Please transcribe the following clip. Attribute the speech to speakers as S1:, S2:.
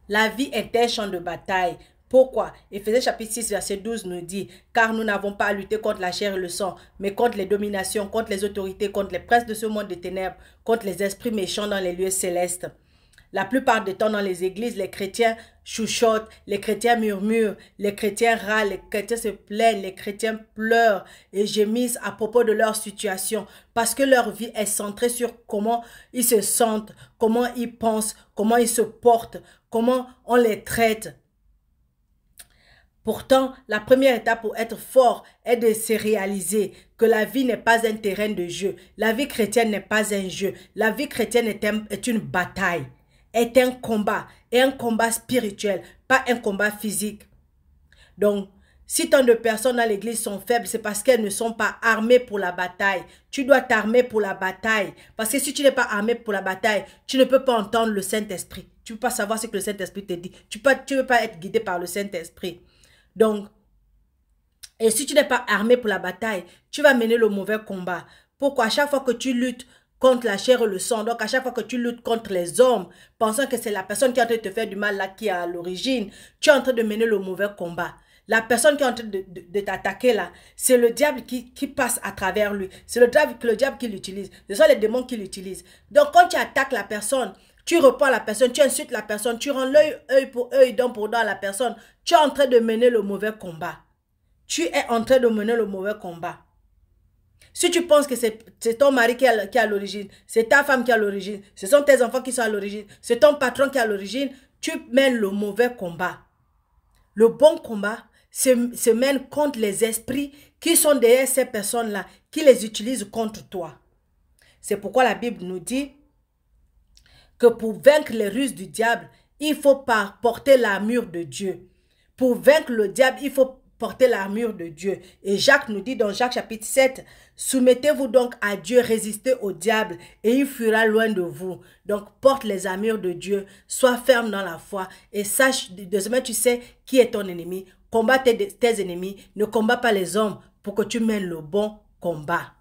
S1: La vie est un champ de bataille. Pourquoi? Éphésiens chapitre 6, verset 12 nous dit, car nous n'avons pas à lutter contre la chair et le sang, mais contre les dominations, contre les autorités, contre les princes de ce monde de ténèbres, contre les esprits méchants dans les lieux célestes. La plupart du temps dans les églises, les chrétiens chuchotent, les chrétiens murmurent, les chrétiens râlent, les chrétiens se plaignent, les chrétiens pleurent et gémissent à propos de leur situation parce que leur vie est centrée sur comment ils se sentent, comment ils pensent, comment ils se portent, comment on les traite. Pourtant, la première étape pour être fort est de se réaliser que la vie n'est pas un terrain de jeu. La vie chrétienne n'est pas un jeu. La vie chrétienne est une bataille, est un combat, et un combat spirituel, pas un combat physique. Donc, si tant de personnes dans l'église sont faibles, c'est parce qu'elles ne sont pas armées pour la bataille. Tu dois t'armer pour la bataille. Parce que si tu n'es pas armé pour la bataille, tu ne peux pas entendre le Saint-Esprit. Tu ne peux pas savoir ce que le Saint-Esprit te dit. Tu ne peux pas être guidé par le Saint-Esprit. Donc, et si tu n'es pas armé pour la bataille, tu vas mener le mauvais combat. Pourquoi? À chaque fois que tu luttes contre la chair et le sang, donc à chaque fois que tu luttes contre les hommes, pensant que c'est la personne qui est en train de te faire du mal là qui est à l'origine, tu es en train de mener le mauvais combat. La personne qui est en train de t'attaquer là, c'est le diable qui passe à travers lui. C'est le diable qui l'utilise. Ce sont les démons qui l'utilisent. Donc quand tu attaques la personne, tu reprends la personne, tu insultes la personne, tu rends l'œil pour œil, dent pour dent à la personne, tu es en train de mener le mauvais combat. Tu es en train de mener le mauvais combat. Si tu penses que c'est ton mari qui est à l'origine, c'est ta femme qui est à l'origine, ce sont tes enfants qui sont à l'origine, c'est ton patron qui est à l'origine, tu mènes le mauvais combat. Le bon combat se mène contre les esprits qui sont derrière ces personnes-là, qui les utilisent contre toi. C'est pourquoi la Bible nous dit que pour vaincre les ruses du diable, il faut porter l'armure de Dieu. Pour vaincre le diable, il faut porter l'armure de Dieu. Et Jacques nous dit dans Jacques chapitre 7, soumettez-vous donc à Dieu, résistez au diable et il fuira loin de vous. Donc porte les armures de Dieu, sois ferme dans la foi et sache, désormais tu sais qui est ton ennemi. Combat tes ennemis, ne combat pas les hommes pour que tu mènes le bon combat.